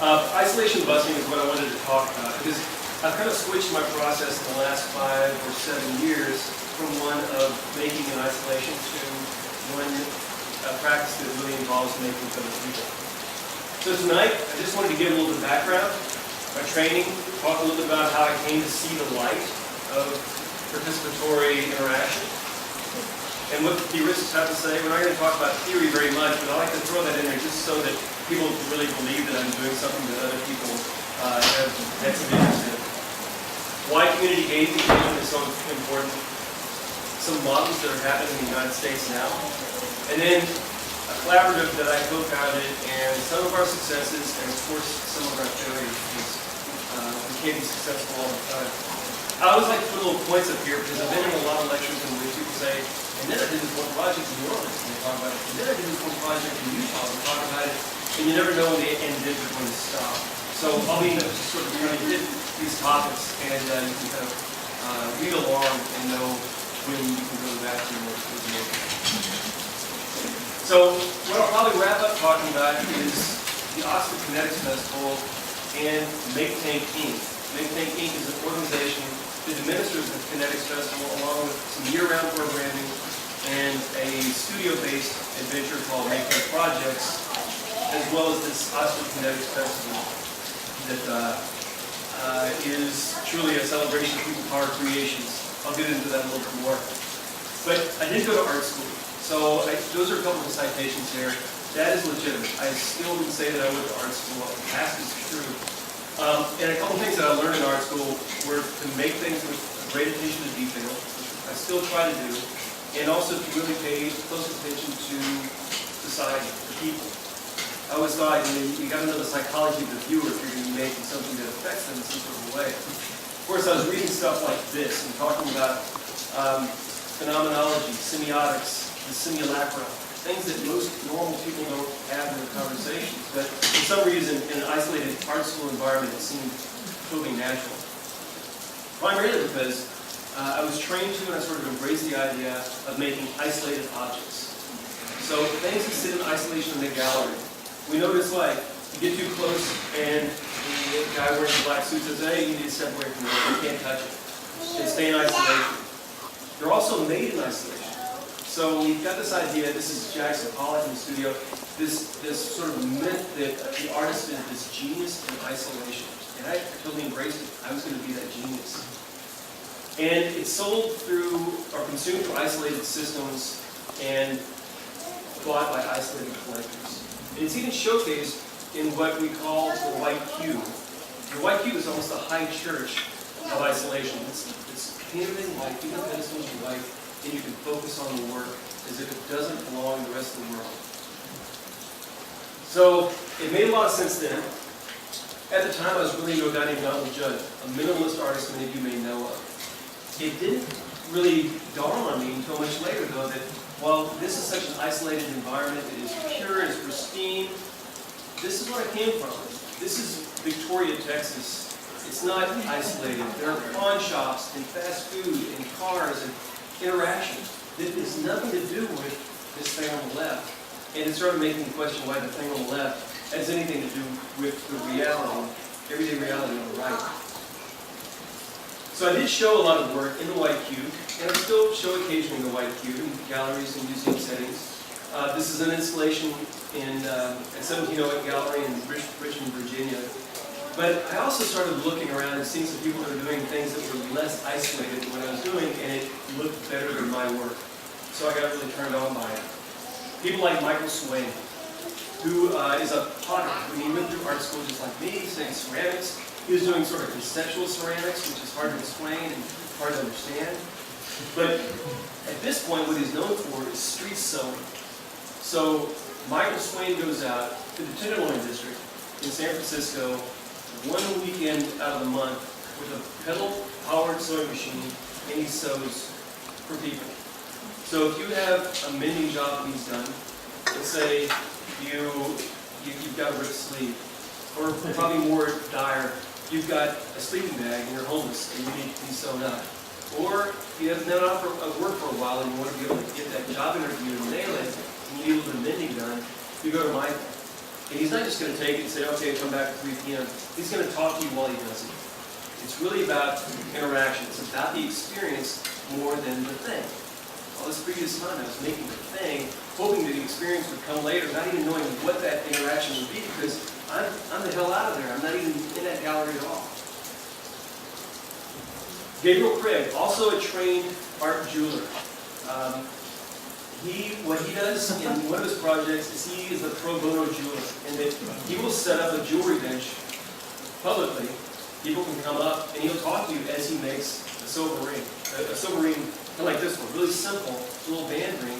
Isolation busing is what I wanted to talk about, because I've kind of switched my process in the last 5 or 7 years from one of making an isolation to one practice that really involves making with other people. So tonight, I just wanted to give a little bit of background, my training, talk a little bit about how I came to see the light of participatory interaction, and what the theorists have to say. We're not going to talk about theory very much, but I like to throw that in there just so that people really believe that I'm doing something that other people have had some interest in. Why community engagement is so important. Some models that are happening in the United States now. And then a collaborative that I co-founded, and some of our successes, and of course some of our failures, because we can't be successful all the time. I always like to put little points up here, because I've been in a lot of lectures in which people say, and then I did this one project in New Orleans, and they talk about it, and then I did this one project in Utah, and they talk about it, and you never know when the end is going to stop. So I'll be just sort of trying to hit these topics, and you can kind of read along and know when you can go back to your work. So what I'll probably wrap up talking about is the Oxford Kinetics Festival and MAKETANK Inc. MAKETANK Inc. is an organization that administers the Kinetics Festival along with some year-round programming and a studio-based adventure called MAKETANK Projects, as well as this Oxford Kinetics Festival that is truly a celebration of people power creations. I'll get into that a little bit more. But I did go to art school, so those are a couple of citations here. That is legitimate. I still would say that I went to art school. The past is true. And a couple things that I learned in art school were to make things with great attention to detail, which I still try to do, and also to really pay close attention to society, the people. I always thought, you got to know the psychology of the viewer if you're going to be making something that affects them in some sort of way. Of course, I was reading stuff like this and talking about phenomenology, semiotics, the simulacra, things that most normal people don't have in their conversations. But for some reason, in an isolated art school environment, it seemed totally natural. Primarily because I was trained to, and I sort of embraced the idea of making isolated objects. So things that sit in isolation in the gallery. We know what it's like. You get too close, and the guy wearing the black suit says, hey, you need to step away from it. You can't touch it. They stay in isolation. They're also made in isolation. So we've got this idea, this is Jackson Pollock in the studio, this sort of myth that the artist is this genius in isolation. And I totally embraced it. I was going to be that genius. And it's sold through, or consumed through isolated systems, and bought by isolated collectors. And it's even showcased in what we call the white cube. The white cube is almost the high church of isolation. It's painted in white, even the pedestal is white, and you can focus on the work as if it doesn't belong to the rest of the world. So it made a lot of sense then. At the time, I was really into a guy named Donald Judd, a minimalist artist many of you may know of. It didn't really dawn on me until much later, though, that while this is such an isolated environment, it is pure, it is pristine, this is where I came from. This is Victoria, Texas. It's not isolated. There are pawn shops and fast food and cars and interaction. It has nothing to do with this thing on the left. And it started making me question why the thing on the left has anything to do with the reality, everyday reality on the right. So I did show a lot of work in the white cube, and I still show occasionally in the white cube in galleries and museum settings. This is an installation in at 1708 Gallery in Richmond, Virginia. But I also started looking around and seeing some people that were doing things that were less isolated than what I was doing, and it looked better than my work. So I got really turned on by it. People like Michael Swain, who is a potter. When he went through art school just like me, studying ceramics, he was doing sort of conceptual ceramics, which is hard to explain and hard to understand. But at this point, what he's known for is street sewing. So Michael Swain goes out to the Tenderloin District in San Francisco one weekend out of the month with a pedal-powered sewing machine, and he sews for people. So if you have a mending job that he's done, let's say you've got a ripped sleeve, or probably more dire, you've got a sleeping bag and you're homeless and you need to be sewn up. Or you have been out of work for a while and you want to be able to get that job interview and nail it, and you need a little bit of mending done, you go to MAKETANK. And he's not just going to take it and say, okay, come back at 3 p.m. He's going to talk to you while he does it. It's really about interaction. It's about the experience more than the thing. All this previous time I was making the thing, hoping that the experience would come later, not even knowing what that interaction would be, because I'm the hell out of there. I'm not even in that gallery at all. Gabriel Craig, also a trained art jeweler. What he does in one of his projects is he is a pro bono jeweler, and that he will set up a jewelry bench publicly. People can come up and he'll talk to you as he makes a silver ring. A silver ring kind of like this one, really simple, a little band ring,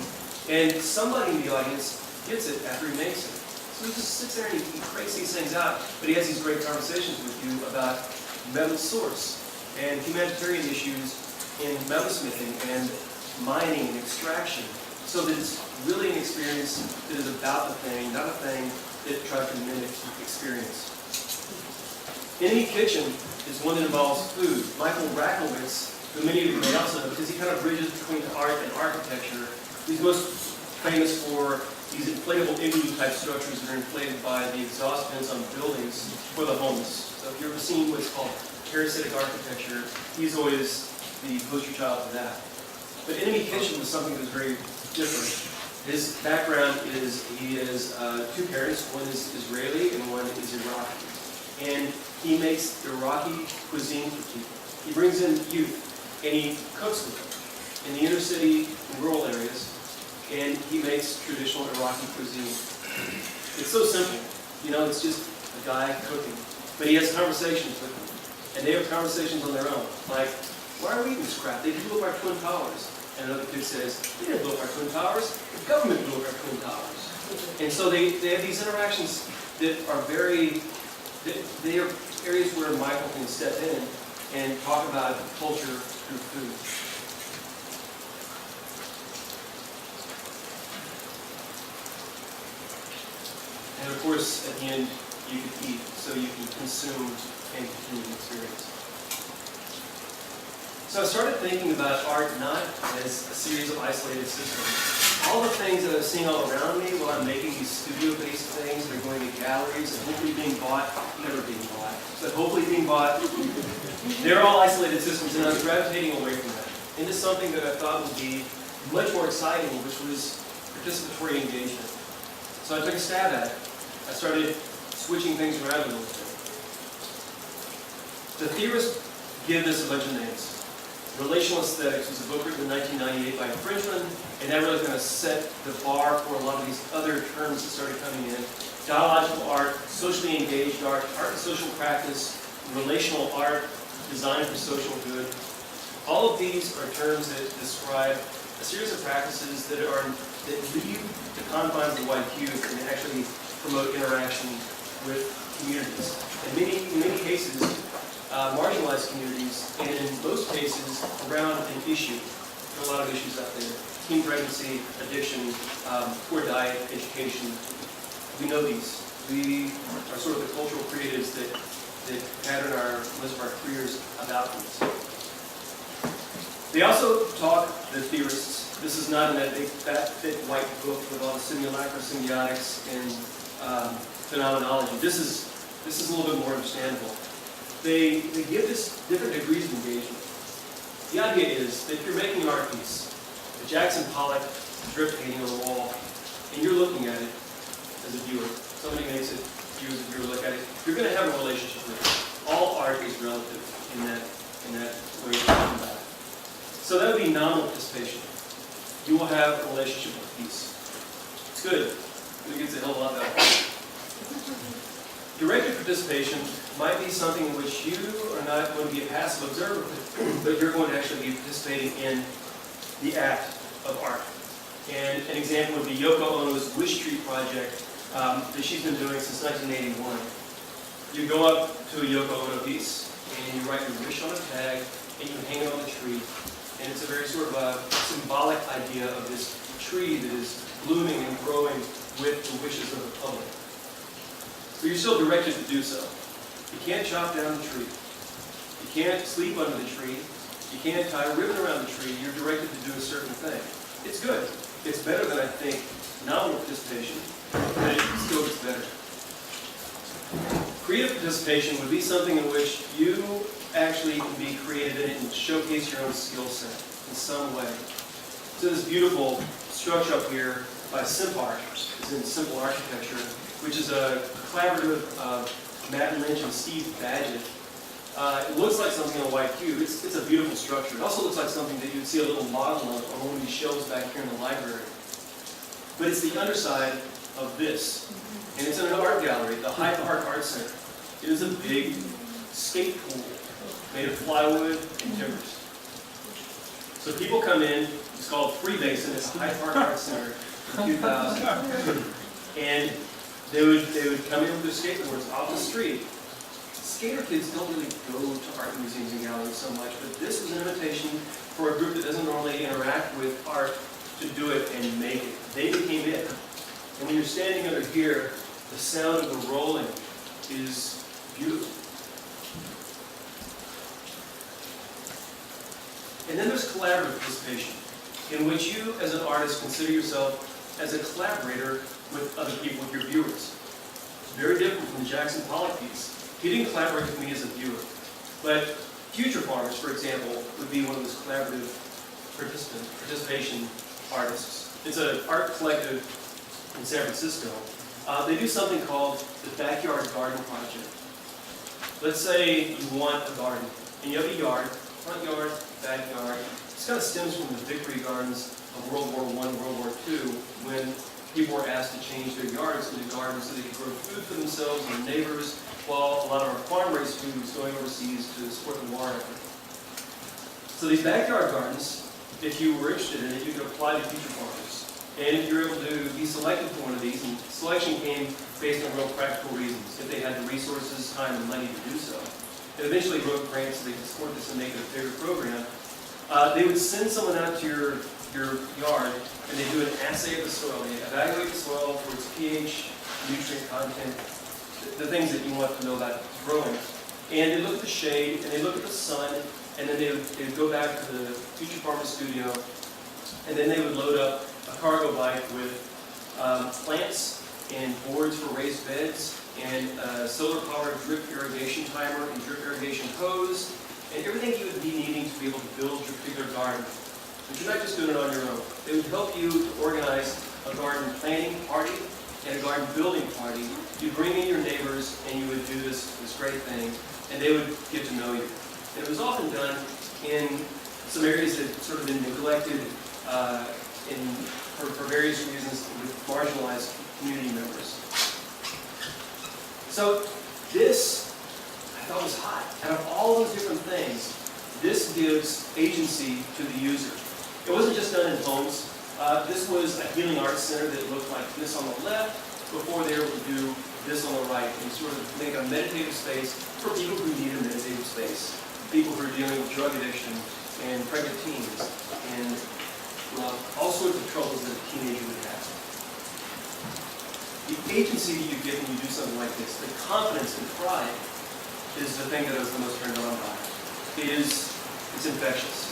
and somebody in the audience gets it after he makes it. So he just sits there and he cranks these things out, but he has these great conversations with you about metal source and humanitarian issues in metalsmithing and mining and extraction. So that it's really an experience that is about the thing, not a thing that tries to mimic experience. Enemy Kitchen is one that involves food. Michael Rakowitz, who many of you may also know, because he kind of bridges between art and architecture. He's most famous for these inflatable igloo-type structures that are inflated by the exhaust vents on buildings for the homeless. So if you've ever seen what's called parasitic architecture, he's always the poster child for that. But Enemy Kitchen was something that was very different. His background is he has two parents. One is Israeli and one is Iraqi. And he makes Iraqi cuisine for people. He brings in youth and he cooks with them in the inner city and rural areas. And he makes traditional Iraqi cuisine. It's so simple. You know, it's just a guy cooking. But he has conversations with them. And they have conversations on their own. Like, why are we eating this crap? They blew up our Twin Towers. And another kid says, they didn't blow up our Twin Towers. The government blew up our Twin Towers. And so they have these interactions that are they are areas where Michael can step in and talk about culture through food. And of course, at the end, you can eat, so you can consume and continue the experience. So I started thinking about art not as a series of isolated systems. All the things that I was seeing all around me while I'm making these studio-based things that are going to galleries and hopefully being bought, never being bought, but hopefully being bought, they're all isolated systems, and I was gravitating away from that into something that I thought would be much more exciting, which was participatory engagement. So I took a stab at it. I started switching things around a little bit. The theorists give this a bunch of names. Relational Aesthetics was a book written in 1998 by a Frenchman, and that really kind of set the bar for a lot of these other terms that started coming in. Dialogical art, socially engaged art, art and social practice, relational art, design for social good. All of these are terms that describe a series of practices that leave the confines of the white cube and actually promote interaction with communities. In many cases, marginalized communities, and in most cases, around an issue. There are a lot of issues out there. Teen pregnancy, addiction, poor diet, education. We know these. We are sort of the cultural creatives that pattern most of our careers about these. They also talk, the theorists, this is not in that big, fat, thick white book with all the simulacra, semiotics, and phenomenology. This is a little bit more understandable. They give this different degrees of engagement. The idea is that if you're making an art piece, a Jackson Pollock drip painting on the wall, and you're looking at it as a viewer, somebody makes it, you as a viewer look at it, you're going to have a relationship with it. All art is relative in that way you're talking about it. So that would be nominal participation. You will have a relationship with the piece. It's good. It gets a hell of a lot better. Directed participation might be something in which you are not going to be a passive observer, but you're going to actually be participating in the act of art. And an example would be Yoko Ono's Wish Tree project that she's been doing since 1981. You go up to a Yoko Ono piece, and you write your wish on a tag, and you hang it on the tree. And it's a very sort of a symbolic idea of this tree that is blooming and growing with the wishes of the public. But you're still directed to do so. You can't chop down the tree. You can't sleep under the tree. You can't tie a ribbon around the tree. You're directed to do a certain thing. It's good. It's better than, I think, nominal participation, but it still gets better. Creative participation would be something in which you actually can be creative in it and showcase your own skill set in some way. So this beautiful structure up here by Simpart is in Simple Architecture, which is a collaborative of Matt Lynch and Steve Badgett. It looks like something on a white cube. It's a beautiful structure. It also looks like something that you'd see a little model of on one of these shelves back here in the library. But it's the underside of this. And it's in an art gallery, the Hyde Park Art Center. It is a big skate pool made of plywood and timbers. So people come in, it's called Freemason, it's the Hyde Park Art Center in 2000. And they would come in with their skateboards off the street. Skater kids don't really go to art museums and galleries so much, but this was an invitation for a group that doesn't normally interact with art to do it and make it. They became it. And when you're standing under here, the sound of the rolling is beautiful. And then there's collaborative participation, in which you as an artist consider yourself as a collaborator with other people, with your viewers. It's very different from the Jackson Pollock piece. He didn't collaborate with me as a viewer. But Future Farmers, for example, would be one of those collaborative participation artists. It's an art collective in San Francisco. They do something called the Backyard Garden Project. Let's say you want a garden, and you have a yard, front yard, backyard. This kind of stems from the Victory Gardens of World War I, World War II, when people were asked to change their yards into gardens so they could grow food for themselves and their neighbors, while a lot of our farm-raised food was going overseas to support the war effort. So these backyard gardens, if you were interested in it, you could apply to Future Farmers. And if you were able to be selected for one of these, and selection came based on real practical reasons, if they had the resources, time, and money to do so, and eventually wrote grants so they could support this and make it a bigger program, they would send someone out to your yard, and they do an assay of the soil. They evaluate the soil for its pH, nutrient content, the things that you want to know about growing. And they look at the shade, and they look at the sun, and then they would go back to the Future Farmer studio, and then they would load up a cargo bike with plants and boards for raised beds, and a solar-powered drip irrigation timer and drip irrigation hose, and everything you would be needing to be able to build your particular garden. But you're not just doing it on your own. They would help you to organize a garden planting party and a garden building party. You bring in your neighbors and you would do this great thing, and they would get to know you. And it was often done in some areas that sort of been neglected for various reasons with marginalized community members. So this, I thought, was hot. Out of all those different things, this gives agency to the user. It wasn't just done in homes. This was a healing arts center that looked like this on the left before they were able to do this on the right and sort of make a meditative space for people who need a meditative space. People who are dealing with drug addiction and pregnant teens and all sorts of troubles that a teenager would have. The agency that you get when you do something like this, the confidence and pride, is the thing that I was the most turned on by. It's infectious.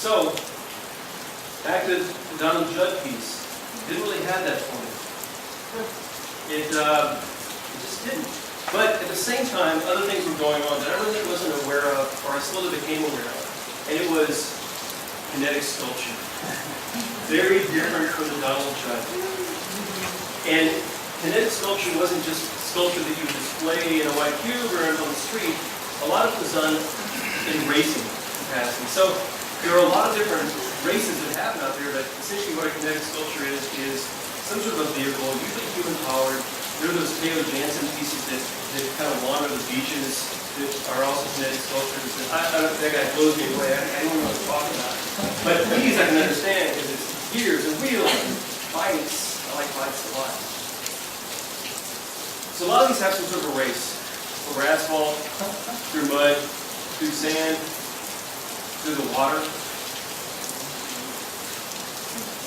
So, back to the Donald Judd piece. Didn't really have that for me. It just didn't. But at the same time, other things were going on that I really wasn't aware of, or I slowly became aware of. And it was kinetic sculpture. Very different from the Donald Judd. And kinetic sculpture wasn't just sculpture that you would display in a white cube or on the street. A lot of it was done in racing capacity. So there are a lot of different races that happen out there, but essentially what a kinetic sculpture is some sort of a vehicle, usually human-powered. There are those Taylor Jansen pieces that kind of wander the beaches that are also kinetic sculptures. That guy blows me away. I don't know what he's talking about. But these I can understand because it's gears and wheels and bikes. I like bikes a lot. So a lot of these have some sort of a race. Over asphalt, through mud, through sand, through the water.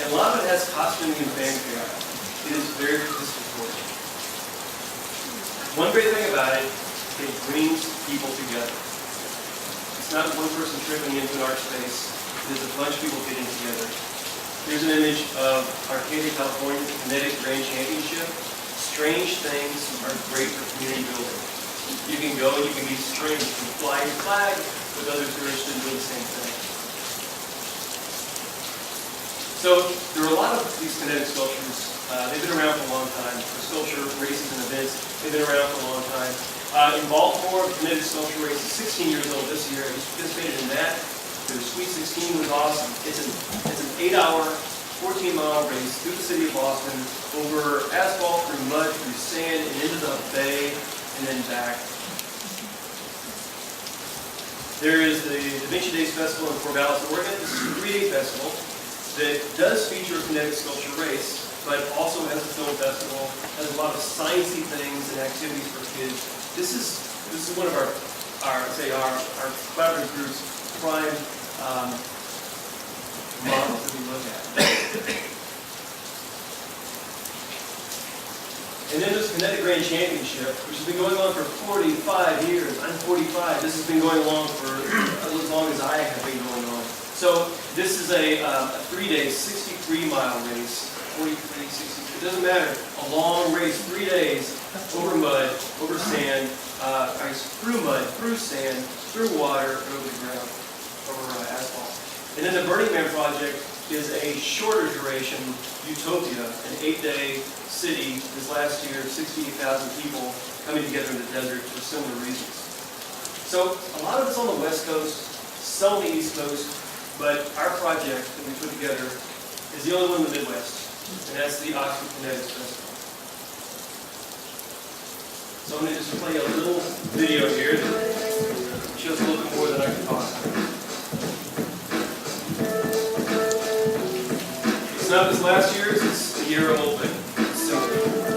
And a lot of it has costuming and fanfare. It is very participatory. One great thing about it, it brings people together. It's not one person tripping into an art space. It is a bunch of people getting together. Here's an image of Arcadia, California, the Kinetic Grand Championship. strange things are great for community building. You can go and you can be strange. You can fly your flag with others who are interested in doing the same thing. So there are a lot of these kinetic sculptures. They've been around for a long time. For sculpture races and events, they've been around for a long time. In Baltimore, the kinetic sculpture race is 16 years old this year. I just participated in that. The Sweet 16 was awesome. It's an 8-hour, 14-mile race through the city of Boston, over asphalt, through mud, through sand, and into the bay, and then back. There is the Da Vinci Days Festival in Corvallis, Oregon. This is a 3-day festival that does feature a kinetic sculpture race, but also has a film festival, has a lot of sciencey things and activities for kids. This is one of our collaborative group's prime models that we look at. And then there's Kinetic Grand Championship, which has been going on for 45 years. I'm 45. This has been going along for as long as I have been going on. So this is a 3-day, 63-mile race. 43, 60, it doesn't matter. A long race, 3 days, over mud, over sand, through mud, through sand, through water, and over the ground, over asphalt. And then the Burning Man project is a shorter duration utopia, an 8-day city. This last year, 68,000 people coming together in the desert for similar reasons. So a lot of it's on the West Coast, some on the East Coast, but our project that we put together is the only one in the Midwest. And that's the Oxford Kinetics Festival. So I'm going to just play a little video here that shows a little bit more than I can talk about. It's not this last year's, it's a year old, but it's similar.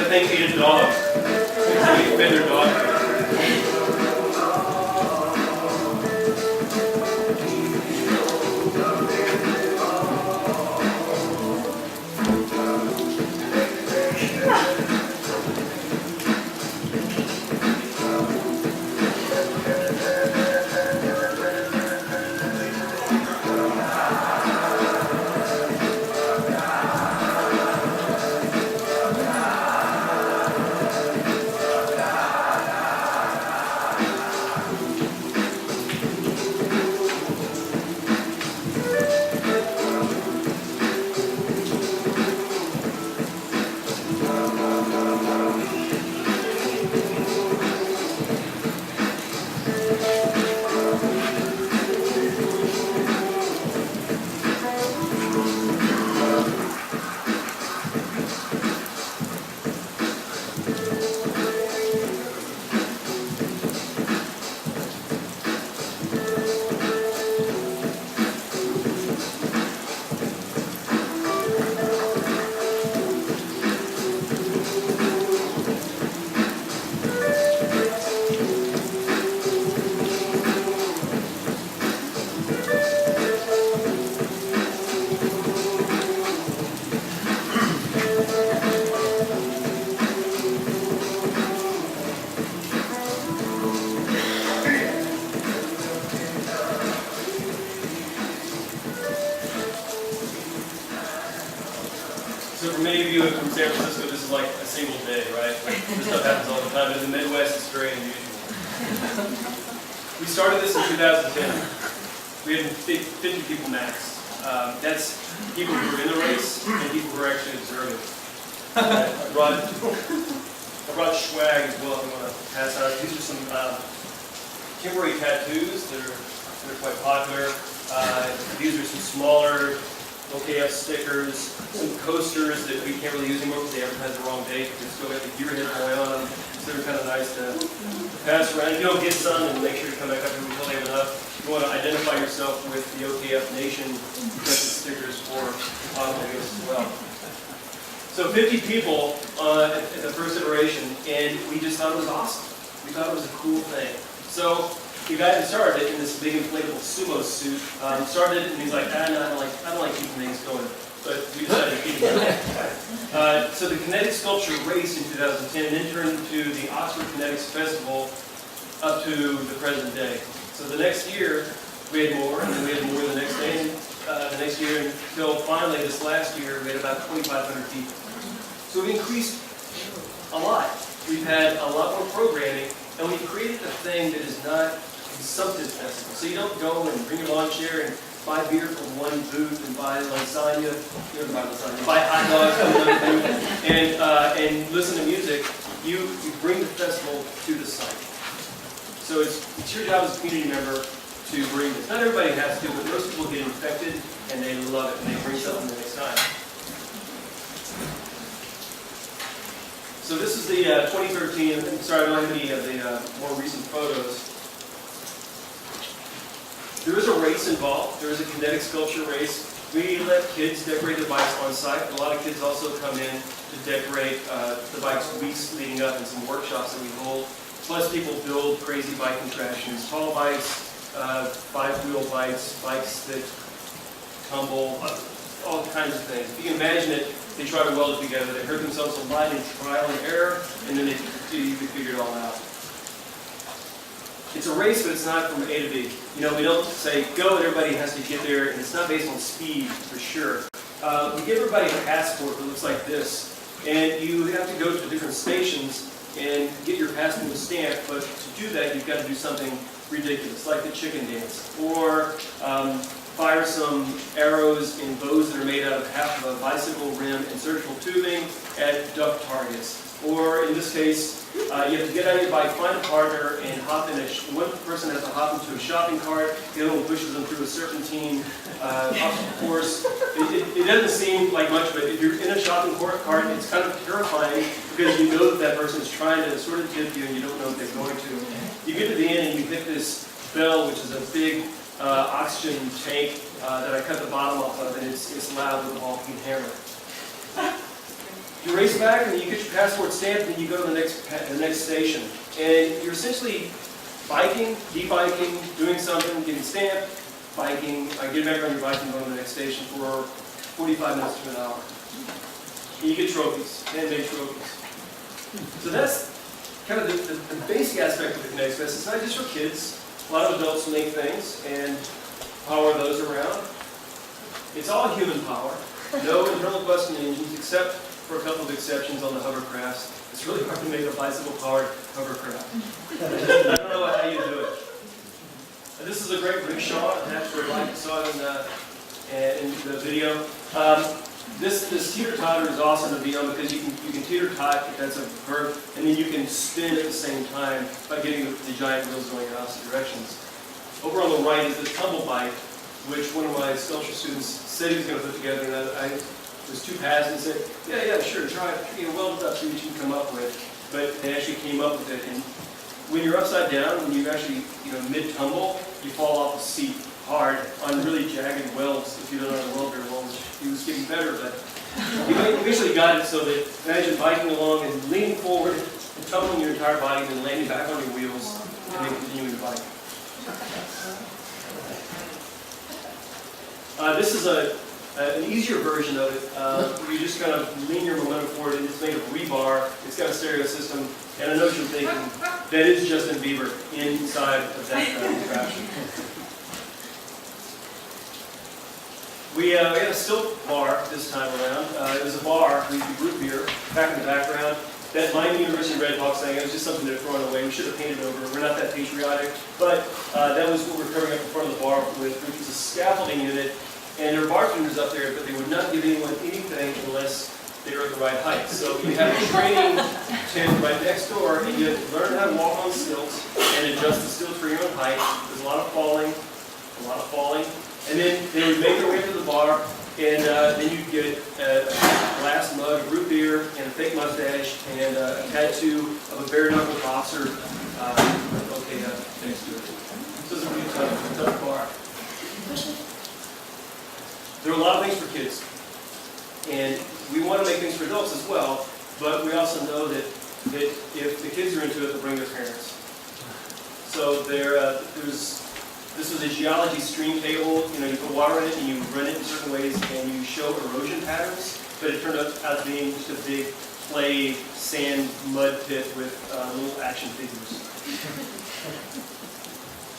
Ate a dog. They fed their dog. So for many of you from San Francisco, this is like a single day, right? This stuff happens all the time. In the Midwest, it's very unusual. We started this in 2010. We had 50 people max. That's people who were in the race and people who were actually observing. Rod swag as well, if you want to pass out. These are some temporary tattoos that are quite popular. These are some smaller OKF stickers, some coasters that we can't really use anymore because they advertise the wrong date. We still got the gearhead going on them, so they're kind of nice to pass around. If you don't get some, then make sure you come back up here until they have enough. You want to identify yourself with the OKF Nation, you got the stickers for automobiles as well. So 50 people at the first iteration, and we just thought it was awesome. We thought it was a cool thing. So the guy that started it in this big inflatable sumo suit started it, and he's like, no, I don't like keeping things going. But we decided to keep it going. So the kinetic sculpture race in 2010 and then turned into the Oxford Kinetics Festival up to the present day. So the next year we had more, and then we had more the next day, and the next year until finally this last year we had about 2,500 people. So we've increased a lot. We've had a lot more programming, and we've created a thing that is not consumptive festival. So you don't go and bring your lawn chair and buy beer from one booth and buy lasagna, buy hot dogs from another booth, and listen to music. You bring the festival to the site. So it's your job as a community member to bring this. Not everybody has to, but most people get infected and they love it and they bring something the next time. So this is the 2013, sorry, I don't have any of the more recent photos. There is a race involved. There is a kinetic sculpture race. We let kids decorate the bikes on site. A lot of kids also come in to decorate the bikes weeks leading up in some workshops that we hold. Plus people build crazy bike contraptions, tall bikes, five-wheel bikes, bikes that tumble, all kinds of things. If you can imagine it, they try to weld it together. They hurt themselves a lot in trial and error, and then they figure it all out. It's a race, but it's not from A to B. You know, we don't say go and everybody has to get there, and it's not based on speed for sure. We give everybody a passport that looks like this, and you have to go to different stations and get your passport stamped, but to do that you've got to do something ridiculous, like the chicken dance, or fire some arrows in bows that are made out of half of a bicycle rim and surgical tubing at duck targets. Or in this case, you have to get out of your bike, find a partner, and hop in. One person has to hop into a shopping cart, the other one pushes them through a serpentine course. It doesn't seem like much, but if you're in a shopping cart, it's kind of terrifying because you know that person is trying to sort of tip you and you don't know if they're going to. You get to the end and you hit this bell, which is a big oxygen tank that I cut the bottom off of, and it's loud with a Hawking hammer. You race back and you get your passport stamped, and you go to the next station. And you're essentially biking, de-biking, doing something, getting stamped, biking, get back on your bike and go to the next station for 45 minutes to an hour. And you get trophies, handmade trophies. So that's kind of the basic aspect of the Kinetics Fest. It's not just for kids. A lot of adults make things and power those around. It's all human power. No internal combustion engines, except for a couple of exceptions on the hovercrafts. It's really hard to make a bicycle-powered hovercraft. I don't know how you do it. And this is a great rickshaw attached to a bike. You saw it in the video. This teeter-totter is awesome to be on because you can teeter-tot, if that's a verb, and then you can spin at the same time by getting the giant wheels going in opposite directions. Over on the right is the tumble bike, which one of my sculpture students said he was going to put together, and I was too passive and said, yeah, sure, try it, weld it up, see what you can come up with. But they actually came up with it, and when you're upside down, when you actually, mid-tumble, you fall off the seat hard on really jagged welds if you don't know how to weld very well, which he was getting better, but he eventually got it so that, imagine biking along and leaning forward and tumbling your entire body and then landing back on your wheels and then continuing to bike. This is an easier version of it. You just kind of lean your momentum forward, and it's made of rebar. It's got a stereo system, and I know what you're thinking, that is Justin Bieber inside of that contraption. We had a stilt bar this time around. It was a bar, we used root beer, back in the background. That Miami University Red Hawks thing, it was just something they're throwing away. We should have painted over. We're not that patriotic, but that was what we're covering up in front of the bar with, which is a scaffolding unit. And there are bartenders up there, but they would not give anyone anything unless they were at the right height. So you have a training tent right next door, and you have to learn how to walk on stilts and adjust the stilts for your own height. There's a lot of falling. And then they would make their way to the bar, and then you'd get a glass mug, root beer, and a fake mustache, and a tattoo of a bare knuckle boxer next to it. So it's a pretty tough bar. There are a lot of things for kids. And we want to make things for adults as well, but we also know that if the kids are into it, they'll bring their parents. So this was a geology stream table. You know, you put water in it and you run it in certain ways and you show erosion patterns, but it turned out being just a big clay, sand, mud pit with little action figures.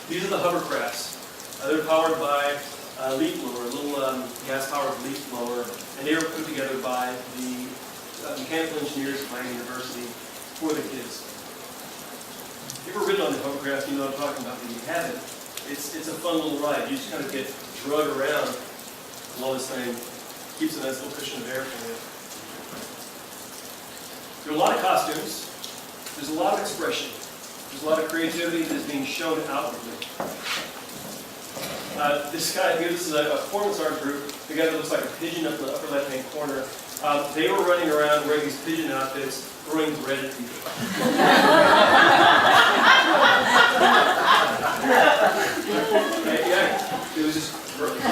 These are the hovercrafts. They're powered by a leaf blower, a little gas-powered leaf blower, and they were put together by the mechanical engineers at Miami University for the kids. If you've ever ridden on the hovercraft, you know what I'm talking about. If you haven't, it's a fun little ride. You just kind of get drug around while this thing keeps a nice little cushion of air for you. There are a lot of costumes. There's a lot of expression. There's a lot of creativity that is being shown outwardly. This guy here, this is a performance art group. The guy that looks like a pigeon up in the upper left-hand corner. They were running around wearing these pigeon outfits, throwing bread at people. Yeah, it was just perfect.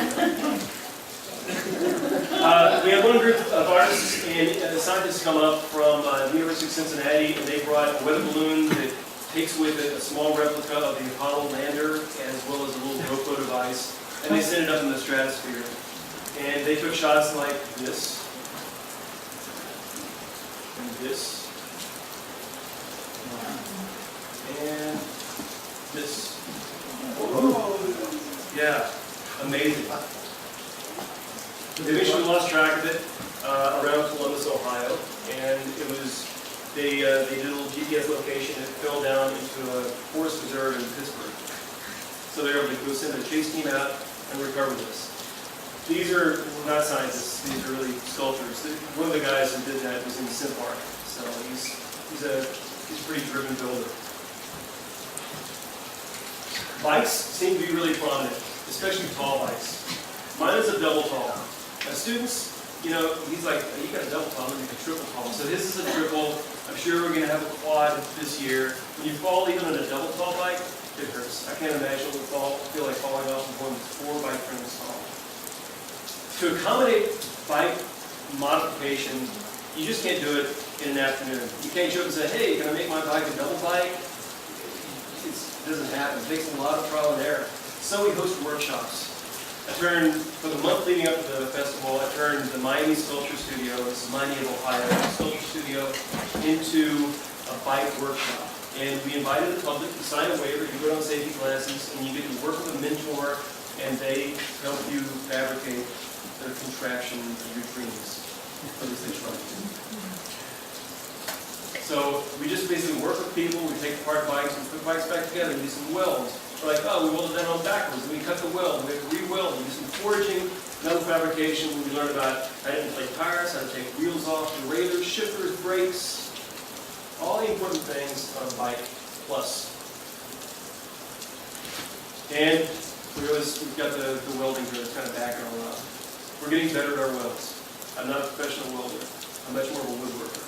We have one group of artists and scientists come up from the University of Cincinnati, and they brought a weather balloon that takes with it a small replica of the Apollo lander, as well as a little GoPro device, and they sent it up in the stratosphere. And they took shots like this, and this, and this. Whoa. Yeah, amazing. They eventually lost track of it around Columbus, Ohio, and it was they did a little GPS location and it fell down into a forest preserve in Pittsburgh. So they were able to go send a chase team out and recover this. These are not scientists; these are really sculptors. One of the guys who did that was in the synth park, so he's a pretty driven builder. Bikes seem to be really prominent, especially tall bikes. Mine is a double tall. Now students, you know, he's like, you got a double tall, I'm going to make a triple tall. So this is a triple. I'm sure we're going to have a quad this year. When you fall even on a double tall bike, it hurts. I can't imagine what would feel like falling off of one of 4 bike frames tall. To accommodate bike modification, you just can't do it in an afternoon. You can't show up and say, hey, can I make my bike a double bike? It doesn't happen. It takes a lot of trial and error. So we host workshops. For the month leading up to the festival, I turned the Miami Sculpture Studio, this is Miami of Ohio, Sculpture Studio, into a bike workshop. And we invited the public to sign a waiver, you go on safety classes, and you get to work with a mentor, and they help you fabricate the contraption of your dreams. At least they try to. So we just basically work with people, we take apart bikes, we put bikes back together, and do some welds. We're like, oh, we welded that on backwards, and we cut the weld, and we have to re-weld, and do some forging, metal fabrication. We learn about how to inflate tires, how to take wheels off, derailleurs, shifters, brakes, all the important things on a bike plus. And we've got the welding here that's kind of backing all up. We're getting better at our welds. I'm not a professional welder. I'm much more of a woodworker.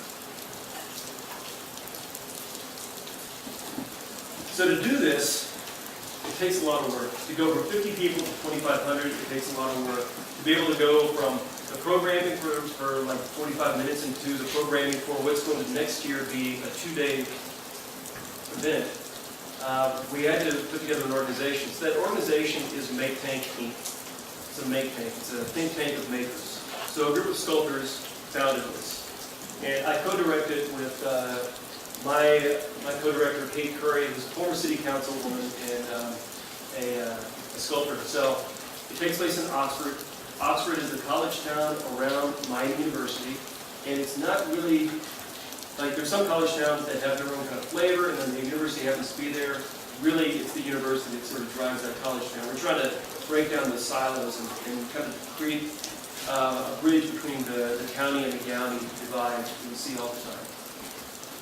So to do this, it takes a lot of work. To go from 50 people to 2,500, it takes a lot of work. To be able to go from the programming for like 45 minutes into the programming for what's going to next year be a 2-day event, we had to put together an organization. So that organization is MAKETANK Inc. It's a make tank. It's a think tank of makers. So a group of sculptors founded this. And I co-directed with my co-director, Kate Curry, who's a former city councilwoman and a sculptor herself. It takes place in Oxford. Oxford is the college town around Miami University, and it's not really, like there's some college towns that have their own kind of flavor, and then the university happens to be there. Really, it's the university that sort of drives that college town. We're trying to break down the silos and kind of create a bridge between the county and the county divide that we see all the time.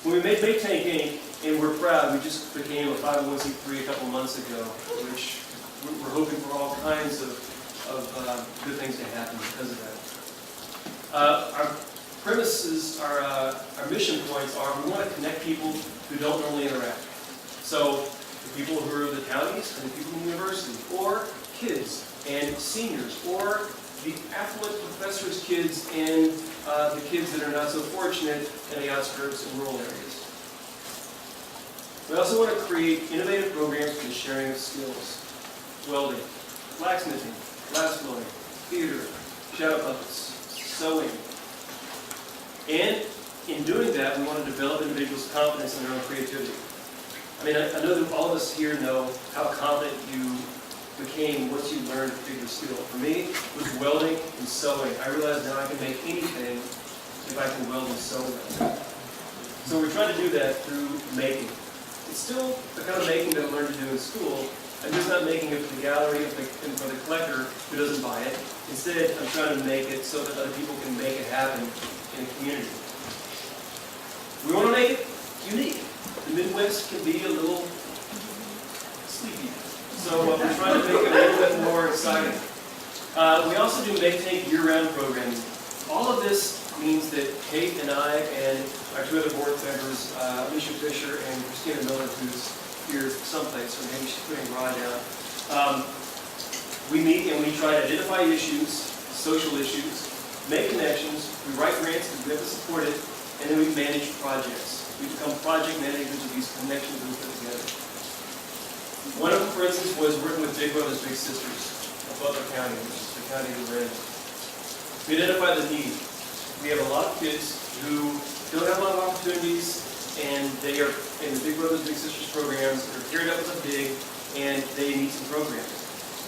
When we made MAKETANK Inc., and we're proud, we just became a 501c3 a couple months ago, which we're hoping for all kinds of good things to happen because of that. Our premises, our mission points are we want to connect people who don't normally interact. So the people who are the counties and the people in the university, or kids and seniors, or the affluent professors' kids and the kids that are not so fortunate in the outskirts and rural areas. We also want to create innovative programs for the sharing of skills. Welding, blacksmithing, glass blowing, theater, shadow puppets, sewing. And in doing that, we want to develop individuals' confidence in their own creativity. I mean, I know that all of us here know how confident you became once you learned a particular skill. For me, it was welding and sewing. I realized now I can make anything if I can weld and sew them. So we're trying to do that through making. It's still the kind of making that I learned to do in school. I'm just not making it for the gallery and for the collector who doesn't buy it. Instead, I'm trying to make it so that other people can make it happen in the community. We want to make it unique. The Midwest can be a little sleepy. So we're trying to make it a little bit more exciting. We also do MAKETANK year-round programming. All of this means that Kate and I and our two other board members, Alicia Fisher and Christina Miller, who's here someplace, or maybe she's putting Rod down, we meet and we try to identify issues, social issues, make connections, we write grants because we have to support it, and then we manage projects. We become project managers of these connections that we put together. One of them, for instance, was working with Big Brothers Big Sisters of Butler County, which is the county that we're in. We identify the need. We have a lot of kids who don't have a lot of opportunities, and they are in the Big Brothers Big Sisters programs. They're paired up with a big, and they need some programs.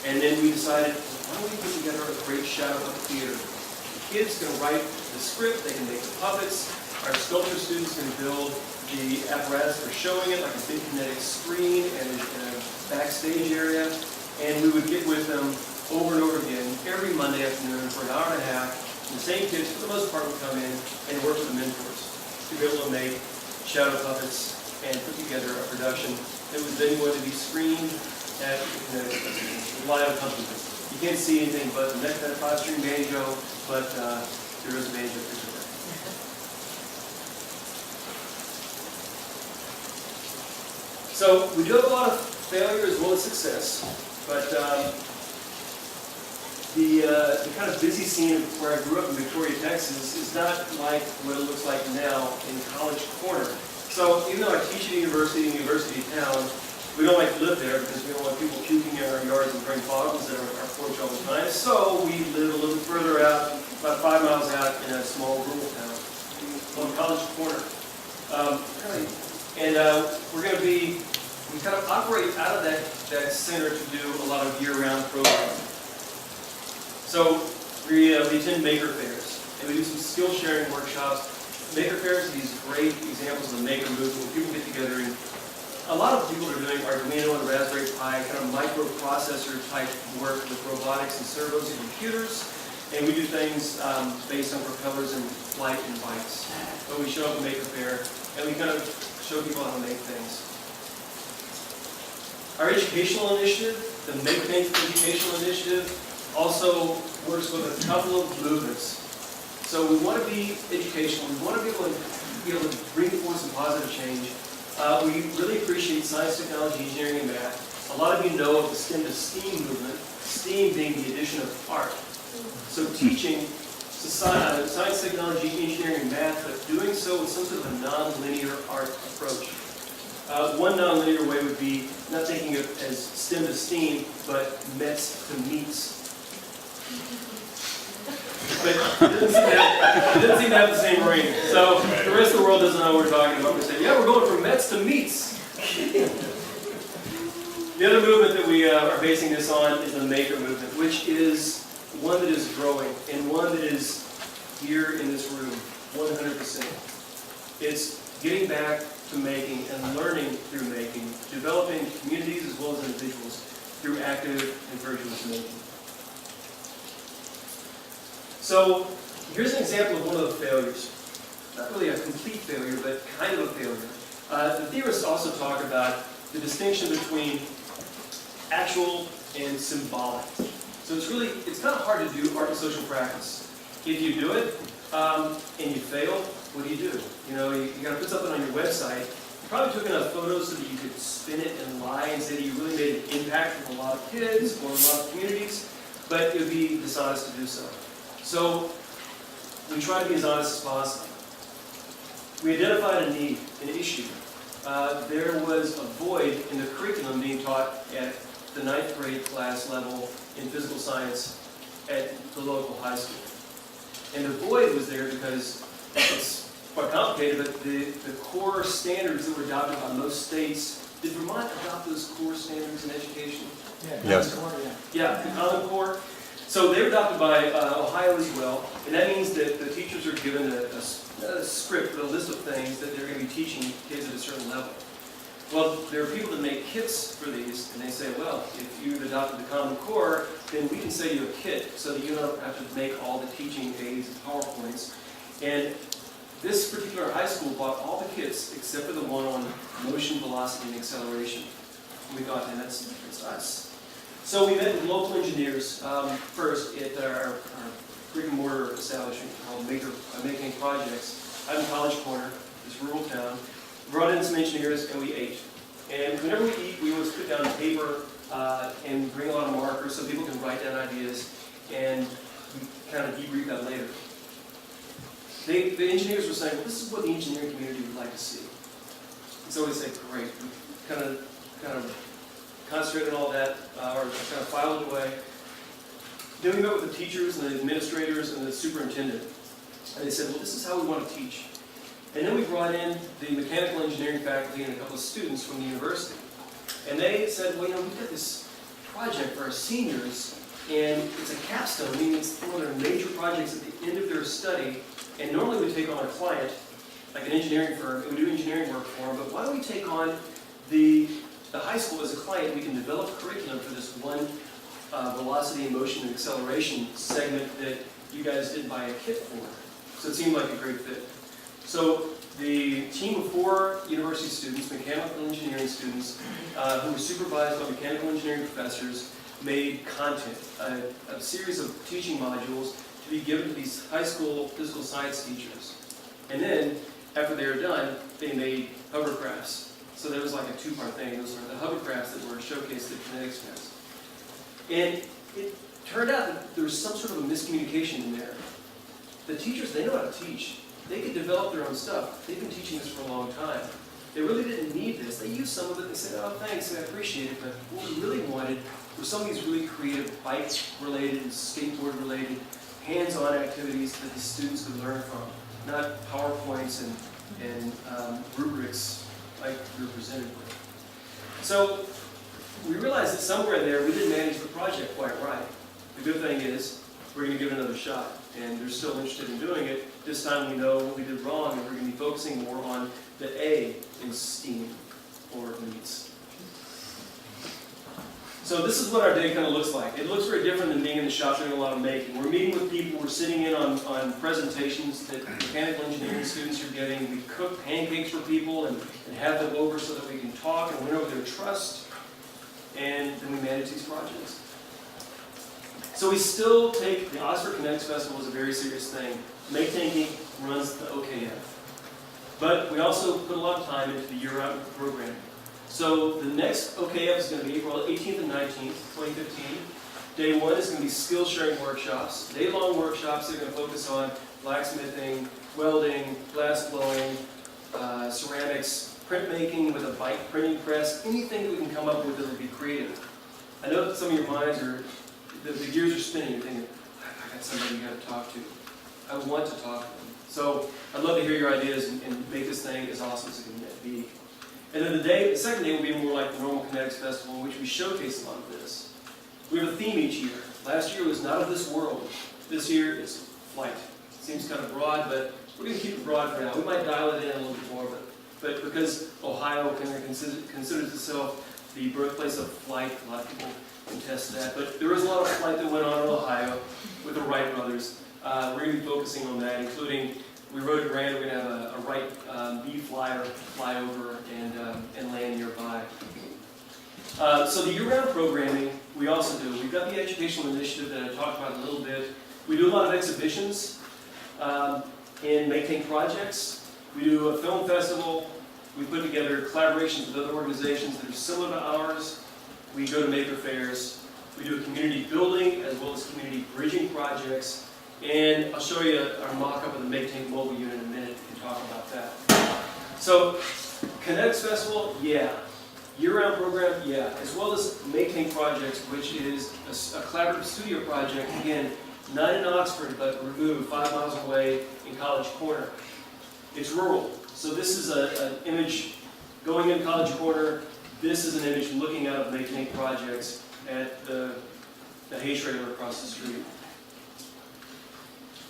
And then we decided, why don't we put together a great shadow puppet theater? The kids can write the script, they can make the puppets. Our sculpture students can build the apparatus for showing it, like a big kinetic screen and a backstage area. And we would get with them over and over again every Monday afternoon for an hour and a half. And the same kids, for the most part, would come in and work with the mentors to be able to make shadow puppets and put together a production that was then going to be screened at the Kinetics Festival, with live accompaniment. You can't see anything but the neck, that 5-string banjo, but there is a banjo picture there. So we do have a lot of failure as well as success, but the kind of busy scene where I grew up in Victoria, Texas is not like what it looks like now in College Corner. So even though I teach at a university town, we don't like to live there because we don't want people puking in our yards and throwing bottles at our porch all the time. So we live a little bit further out, about 5 miles out in a small rural town called College Corner. We're going to be, we kind of operate out of that center to do a lot of year-round programming. So we attend maker fairs, and we do some skill sharing workshops. Maker fairs are these great examples of the maker movement where people get together, and a lot of people are doing Arduino and Raspberry Pi, kind of microprocessor type work with robotics and servos and computers, and we do things based on propellers and flight and bikes. But we show up at Maker Fair, and we kind of show people how to make things. Our educational initiative, the MAKETANK Educational Initiative, also works with a couple of movements. So we want to be educational. We want to be able to bring forth some positive change. We really appreciate science, technology, engineering, and math. A lot of you know of the STEM to STEAM movement, STEAM being the addition of art. So teaching science, technology, engineering, and math, but doing so with some sort of a non-linear art approach. One non-linear way would be not taking it as STEM to STEAM, but METS to MEETS. But it doesn't seem to have the same ring. So the rest of the world doesn't know what we're talking about. We say, yeah, we're going from METS to MEETS. The other movement that we are basing this on is the maker movement, which is one that is growing and one that is here in this room, 100%. It's getting back to making and learning through making, developing communities as well as individuals through active and virtuous making. So here's an example of one of the failures. Not really a complete failure, but kind of a failure. The theorists also talk about the distinction between actual and symbolic. So it's kind of hard to do art and social practice. If you do it and you fail, what do? You know, you got to put something on your website. You probably took enough photos so that you could spin it and lie and say that you really made an impact with a lot of kids or a lot of communities, but it would be dishonest to do so. So we try to be as honest as possible. We identified a need, an issue. There was a void in the curriculum being taught at the 9th grade class level in physical science at the local high school. And the void was there because it's quite complicated, but the core standards that were adopted by most states, did Vermont adopt those core standards in education? Yes. Yeah, the Common Core. So they were adopted by Ohio as well, and that means that the teachers are given a script, a list of things that they're going to be teaching kids at a certain level. Well, there are people that make kits for these, and they say, well, if you've adopted the Common Core, then we can sell you a kit so that you don't have to make all the teaching aids and PowerPoints. And this particular high school bought all the kits except for the one on motion, velocity, and acceleration. And we thought, and that's us. So we met with local engineers first at our brick and mortar establishment called MAKETANK Projects out in College Corner, this rural town. Brought in some engineers and we ate. And whenever we eat, we always put down paper and bring a lot of markers so people can write down ideas, and we kind of debrief that later. The engineers were saying, well, this is what the engineering community would like to see. And so we say, great. We kind of concentrated on all that, or kind of filed it away. Then we met with the teachers and the administrators and the superintendent. And they said, well, this is how we want to teach. And then we brought in the mechanical engineering faculty and a couple of students from the university. And they said, well, we've got this project for our seniors, and it's a capstone, meaning it's one of their major projects at the end of their study. And normally we take on a client, like an engineering firm, and we do engineering work for them, but why don't we take on the high school as a client? We can develop curriculum for this one velocity and motion and acceleration segment that you guys didn't buy a kit for. So it seemed like a great fit. So the team of 4 university students, mechanical engineering students, who were supervised by mechanical engineering professors, made content, a series of teaching modules to be given to these high school physical science teachers. And then, after they were done, they made hovercrafts. So there was like a 2-part thing. Those were the hovercrafts that were showcased at Kinetics Fest. And it turned out that there was some sort of a miscommunication in there. The teachers, they know how to teach. They could develop their own stuff. They've been teaching this for a long time. They really didn't need this. They used some of it and they said, oh, thanks, I appreciate it. But what we really wanted were some of these really creative bike-related and skateboard-related hands-on activities that the students could learn from, not PowerPoints and rubrics like we were presented with. So we realized that somewhere there we didn't manage the project quite right. The good thing is we're going to give it another shot, and they're still interested in doing it. This time we know what we did wrong, and we're going to be focusing more on the A in STEAM, or needs. So this is what our day kind of looks like. It looks very different than being in the shop doing a lot of making. We're meeting with people, we're sitting in on presentations that mechanical engineering students are getting. We cook pancakes for people and have them over so that we can talk and win over their trust, and then we manage these projects. So we still take the Oxford Kinetics Festival as a very serious thing. MAKETANK Inc. runs the OKF. But we also put a lot of time into the year-round programming. So the next OKF is going to be April 18th and 19th, 2015. Day 1 is going to be skill sharing workshops. Day-long workshops that are going to focus on blacksmithing, welding, glass blowing, ceramics, printmaking with a bike printing press, anything that we can come up with that will be creative. I know that some of your minds are, the gears are spinning. You're thinking, I got somebody you got to talk to. I want to talk to them. So I'd love to hear your ideas and make this thing as awesome as it can be. And then the second day will be more like the normal Kinetics Festival, in which we showcase a lot of this. We have a theme each year. Last year was not of this world. This year is flight. It seems kind of broad, but we're going to keep it broad for now. We might dial it in a little bit more, but because Ohio considers itself the birthplace of flight, a lot of people contest that. But there was a lot of flight that went on in Ohio with the Wright brothers. We're going to be focusing on that, including, we wrote a grant, we're going to have a Wright B flyer fly over and land nearby. So the year-round programming we also do. We've got the educational initiative that I talked about a little bit. We do a lot of exhibitions in MAKETANK projects. We do a film festival. We put together collaborations with other organizations that are similar to ours. We go to maker fairs. We do a community building as well as community bridging projects. And I'll show you our mock-up of the MAKETANK mobile unit in a minute and talk about that. So, Kinetics Festival, yeah. Year-round program, yeah. As well as MAKETANK Projects, which is a collaborative studio project, again, not in Oxford, but removed 5 miles away in College Corner. It's rural. So this is an image going in College Corner. This is an image looking out of MAKETANK Projects at the hay trailer across the street.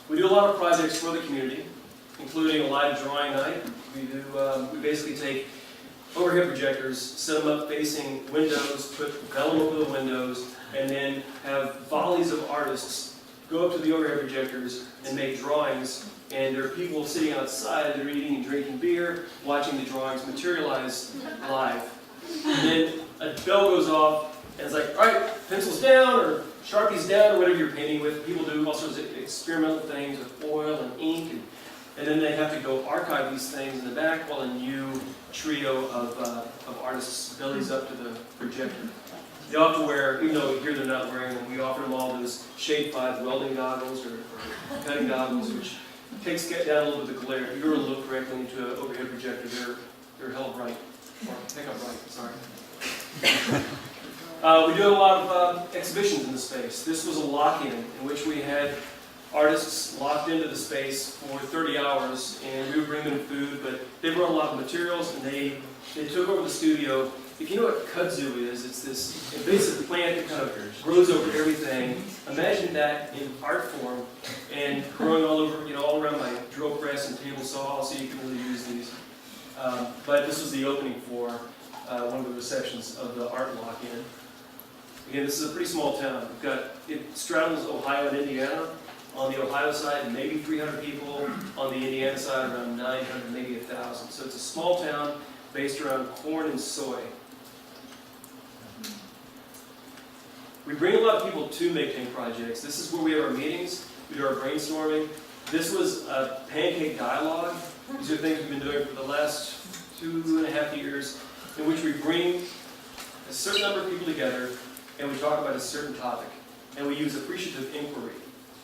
We do a lot of projects for the community, including a live drawing night. We basically take overhead projectors, set them up facing windows, put vellum over the windows, and then have volleys of artists go up to the overhead projectors and make drawings. And there are people sitting outside that are eating and drinking beer, watching the drawings materialize live. And then a bell goes off, and it's like, all right, pencils down, or Sharpies down, or whatever you're painting with. People do all sorts of experimental things with oil and ink, and then they have to go archive these things in the back while a new trio of artists bellies up to the projector. They all have to wear, even though here they're not wearing them, we offer them all those Shade 5 welding goggles or cutting goggles, which takes down a little bit of the glare. If you were to look directly into an overhead projector, they're held bright. Or pick up bright, sorry. We do a lot of exhibitions in the space. This was a lock-in which we had artists locked into the space for 30 hours, and we would bring them food, but they brought a lot of materials, and they took over the studio. If you know what kudzu is, it's this invasive plant that kind of grows over everything. Imagine that in art form, and growing all over, all around my drill press and table saw, so you can really use these. But this was the opening for one of the receptions of the art lock-in. Again, this is a pretty small town. It straddles Ohio and Indiana. On the Ohio side, maybe 300 people. On the Indiana side, around 900, maybe 1,000. So it's a small town based around corn and soy. We bring a lot of people to MAKETANK Projects. This is where we have our meetings. We do our brainstorming. This was a pancake dialogue. These are things we've been doing for the last 2.5 years, in which we bring a certain number of people together and we talk about a certain topic. And we use appreciative inquiry.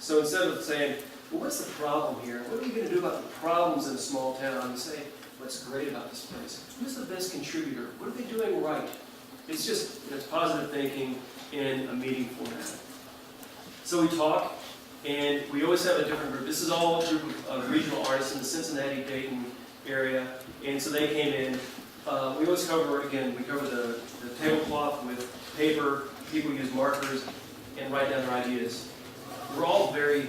So instead of saying, well, what's the problem here? What are we going to do about the problems in a small town? We say, what's great about this place? Who's the best contributor? What are they doing right? It's positive thinking in a meeting format. So we talk, and we always have a different group. This is all a group of regional artists in the Cincinnati, Dayton area, and so they came in. We always cover, we cover the tablecloth with paper. People use markers and write down their ideas. We're all very,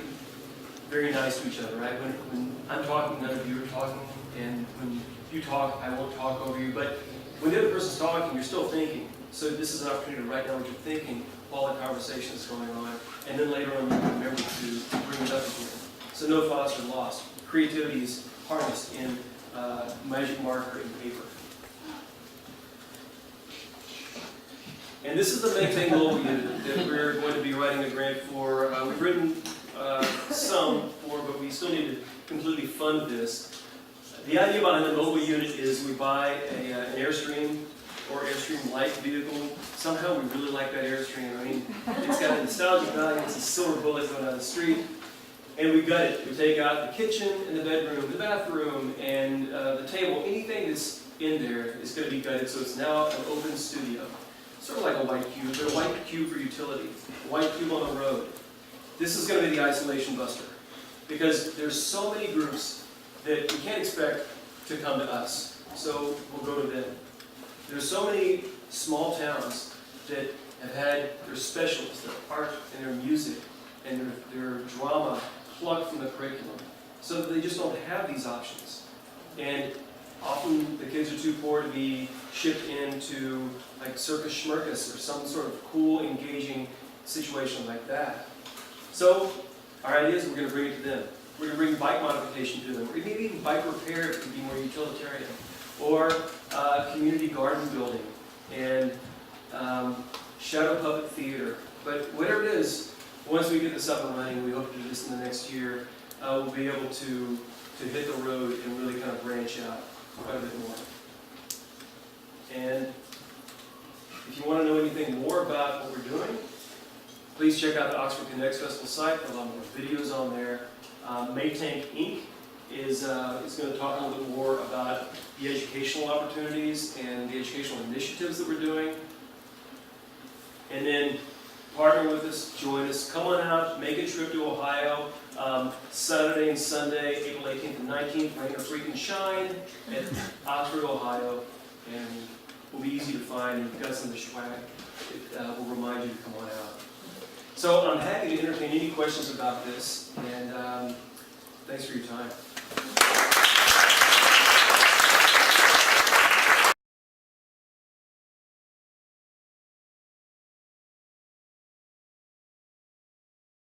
very nice to each other, right? When I'm talking, none of you are talking, and when you talk, I won't talk over you. But when the other person's talking, you're still thinking. So this is an opportunity to write down what you're thinking while the conversation is going on, and then later on you can remember to bring it up again. So no thoughts are lost. Creativity is harnessed in magic marker and paper. And this is the MAKETANK mobile unit that we're going to be writing a grant for. We've written some for, but we still need to completely fund this. The idea behind the mobile unit is we buy an Airstream or Airstream-like vehicle. Somehow we really like that Airstream. I mean, it's got a nostalgic value. It's a silver bullet going down the street. And we gut it. We take out the kitchen and the bedroom, the bathroom, and the table. Anything that's in there is going to be gutted, so it's now an open studio. Sort of like a white cube, but a white cube for utility. A white cube on the road. This is going to be the isolation buster. Because there's so many groups that we can't expect to come to us. So we'll go to them. There's so many small towns that have had their specials, their art and their music and their drama plucked from the curriculum. So that they just don't have these options. And often the kids are too poor to be shipped into like Circus Schmirkus or some sort of cool, engaging situation like that. So our idea is we're going to bring it to them. We're going to bring bike modification to them. Or maybe even bike repair to be more utilitarian. Or community garden building. And shadow puppet theater. But whatever it is, once we get this up and running, we hope to do this in the next year, we'll be able to hit the road and really kind of branch out quite a bit more. And if you want to know anything more about what we're doing, Please check out the Oxford Kinetics Festival site. There are a lot more videos on there. MAKETANK Inc. is going to talk a little bit more about the educational opportunities and the educational initiatives that we're doing. And then partner with us, join us, come on out, make a trip to Ohio, Saturday and Sunday, April 18th and 19th, rain or freaking shine, at Oxford, Ohio, and will be easy to find, and we've got some of the swag. It will remind you to come on out. So I'm happy to entertain any questions about this, and thanks for your time.